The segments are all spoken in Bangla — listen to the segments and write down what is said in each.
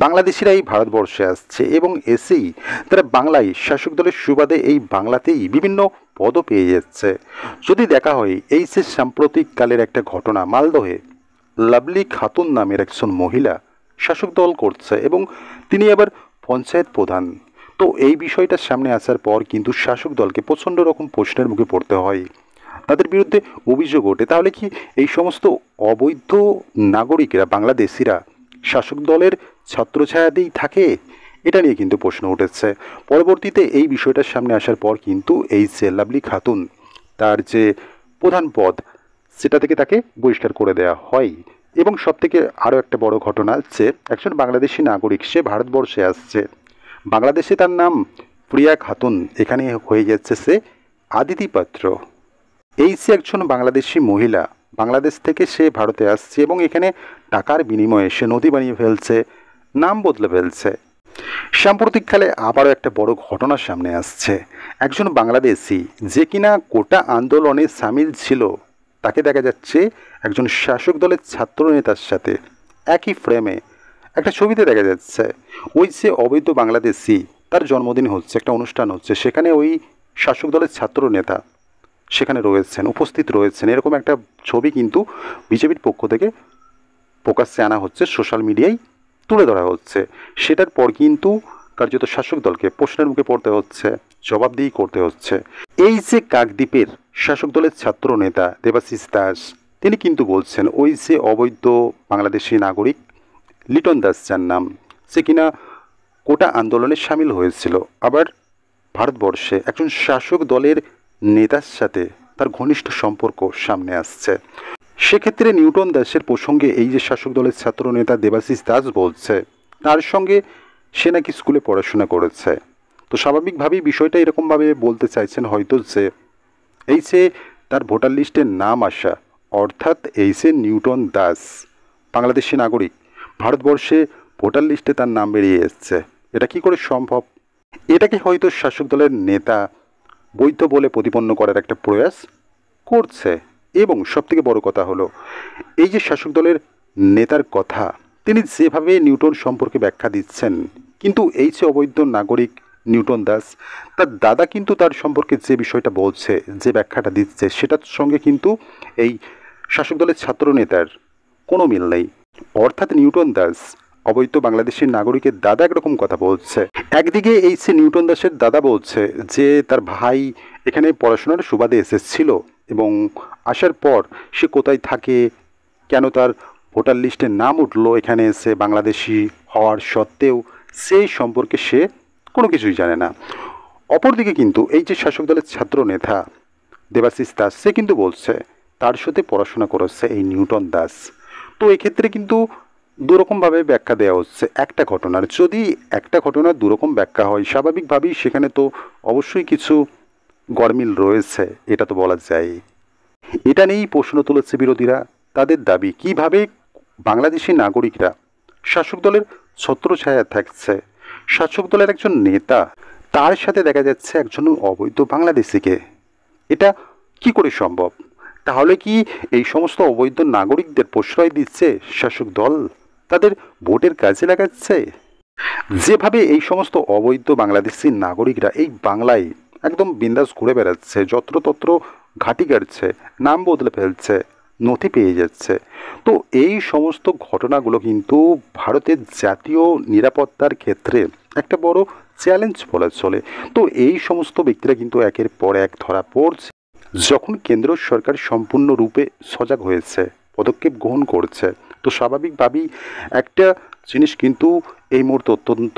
বাংলাদেশিরা এই ভারতবর্ষে আসছে এবং এসেই তারা বাংলায় শাসক দলের সুবাদে এই বাংলাতেই বিভিন্ন পদও পেয়ে যাচ্ছে। যদি দেখা হয় এই যে সাম্প্রতিককালের একটা ঘটনা, মালদহে লাভলি খাতুন নামের একজন মহিলা শাসক দল করছে এবং তিনি আবার পঞ্চায়েত প্রধান। তো এই বিষয়টা সামনে আসার পর কিন্তু শাসক দলকে প্রচণ্ড রকম প্রশ্নের মুখে পড়তে হয়, তাদের বিরুদ্ধে অভিযোগ ওঠে। তাহলে কি এই সমস্ত অবৈধ নাগরিকরা, বাংলাদেশিরা শাসক দলের ছত্রছায়াতেই থাকে? এটা নিয়ে কিন্তু প্রশ্ন উঠেছে। পরবর্তীতে এই বিষয়টার সামনে আসার পর কিন্তু এই যে লাভলি খাতুন, তার যে প্রধান পদ সেটা থেকে তাকে বহিষ্কার করে দেওয়া হয়। এবং সবথেকে আরও একটা বড় ঘটনা যে একজন বাংলাদেশি নাগরিক, সে ভারতবর্ষে আসছে। বাংলাদেশে তার নাম প্রিয়া খাতুন, এখানে হয়ে যাচ্ছে সে আদিতি পাত্র। এই যে একজন বাংলাদেশি মহিলা, বাংলাদেশ থেকে সে ভারতে আসছে এবং এখানে টাকার বিনিময়ে সে নথি বানিয়ে ফেলছে, নাম বদলে ফেলছে। সাম্প্রতিককালে আবারও একটা বড় ঘটনা সামনে আসছে। একজন বাংলাদেশি যে কিনা কোটা আন্দোলনে সামিল ছিল, তাকে দেখা যাচ্ছে একজন শাসক দলের ছাত্র নেতার সাথে একই ফ্রেমে একটা ছবিতে দেখা যাচ্ছে। ওই যে অবৈধ বাংলাদেশি, তার জন্মদিন হচ্ছে, একটা অনুষ্ঠান হচ্ছে, সেখানে ওই শাসক দলের ছাত্র নেতা সেখানে রয়েছেন, উপস্থিত রয়েছেন। এরকম একটা ছবি কিন্তু বিজেপির পক্ষ থেকে প্রকাশ্যে আনা হচ্ছে, সোশ্যাল মিডিয়ায় তুলে ধরা হচ্ছে। সেটার পর কিন্তু কার্যত শাসক দলকে প্রশ্নের মুখে পড়তে হচ্ছে, জবাবদিহি করতে হচ্ছে। এই যে কাকদ্বীপের শাসক দলের ছাত্র নেতা দেবাশিস দাস, তিনি কিন্তু বলছেন ওই যে অবৈধ বাংলাদেশি নাগরিক লিটন দাস, যার নাম, সে কিনা কোটা আন্দোলনে সামিল হয়েছিল, আবার ভারতবর্ষে একজন শাসক দলের নেতার সাথে তার ঘনিষ্ঠ সম্পর্ক সামনে আসছে। সেক্ষেত্রে নিউটন দাসের প্রসঙ্গে এই যে শাসক দলের ছাত্র নেতা দেবাশিস দাস বলছে, তার সঙ্গে সে নাকি স্কুলে পড়াশোনা করেছে। তো স্বাভাবিকভাবেই বিষয়টা এরকমভাবে বলতে চাইছেন হয়তো যে এই যে তার ভোটার লিস্টে নাম আসা, অর্থাৎ এই যে নিউটন দাস বাংলাদেশি নাগরিক, ভারতবর্ষে ভোটার লিস্টে তার নাম বেরিয়ে এসছে, এটা কি করে সম্ভব? এটাকে হয়তো শাসক দলের নেতা বৈধ বলে প্রতিপন্ন করার একটা প্রয়াস করছে। এবং সবথেকে বড় কথা হলো, এই যে শাসক দলের নেতার কথা, তিনি যেভাবে নিউটন সম্পর্কে ব্যাখ্যা দিচ্ছেন, কিন্তু এই যে অবৈধ নাগরিক নিউটন দাস, তার দাদা কিন্তু তার সম্পর্কে যে বিষয়টা বলছে, যে ব্যাখ্যাটা দিচ্ছে, সেটার সঙ্গে কিন্তু এই শাসক দলের ছাত্র নেতার কোনো মিল নেই। অর্থাৎ নিউটন দাস অবৈধ বাংলাদেশের নাগরিকের দাদা একরকম কথা বলছে। একদিকে এই যে নিউটন দাসের দাদা বলছে যে তার ভাই এখানে পড়াশোনার সুবাদে এসেছিল এবং আসার পর সে কোথায় থাকে, কেন তার ভোটার লিস্টে নাম উঠলো এখানে এসে বাংলাদেশি হওয়ার সত্ত্বেও, সেই সম্পর্কে সে কোনো কিছুই জানে না। অপরদিকে কিন্তু এই যে শাসক দলের ছাত্র নেতা দেবাশিস দাস, সে কিন্তু বলছে তার সাথে পড়াশোনা করেছে এই নিউটন দাস। তো এক্ষেত্রে কিন্তু দুরকমভাবে ব্যাখ্যা দেওয়া হচ্ছে একটা ঘটনার। যদি একটা ঘটনার দুরকম ব্যাখ্যা হয়, স্বাভাবিকভাবেই সেখানে তো অবশ্যই কিছু গরমিল রয়েছে, এটা তো বলা যায়। এটা নিয়েই প্রশ্ন তুলেছে বিরোধীরা। তাদের দাবি, কিভাবে বাংলাদেশি নাগরিকরা শাসক দলের ছত্রছায়া থাকছে, শাসক দলের একজন নেতা, তার সাথে দেখা যাচ্ছে একজন অবৈধ বাংলাদেশিকে, এটা কি করে সম্ভব? তাহলে কি এই সমস্ত অবৈধ নাগরিকদের প্রশ্রয় দিচ্ছে শাসক দল, তাদের ভোটের কাজে লাগাচ্ছে? যেভাবে এই সমস্ত অবৈধ বাংলাদেশি নাগরিকরা এই বাংলায় একদম বিন্দাস ঘুরে বেড়াচ্ছে, যত্রতত্র ঘাঁটি গাড়ছে, নাম বদলে ফেলছে, নথি পেয়ে যাচ্ছে, তো এই সমস্ত ঘটনাগুলো কিন্তু ভারতের জাতীয় নিরাপত্তার ক্ষেত্রে একটা বড় চ্যালেঞ্জ বলা চলে। তো এই সমস্ত ব্যক্তিরা কিন্তু একের পর এক ধরা পড়ছে। যখন কেন্দ্র সরকার সম্পূর্ণরূপে সজাগ হয়েছে, পদক্ষেপ গ্রহণ করছে, তো স্বাভাবিকভাবেই একটা জিনিস কিন্তু এই মুহূর্তে অত্যন্ত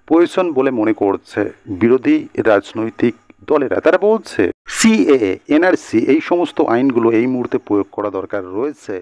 প্রয়োজন বলে মনে করছে বিরোধী রাজনৈতিক দলেরা। তারা বলছে সিএএ, এনআরসি, এই সমস্ত আইনগুলো এই মুহূর্তে প্রয়োগ করা দরকার রয়েছে।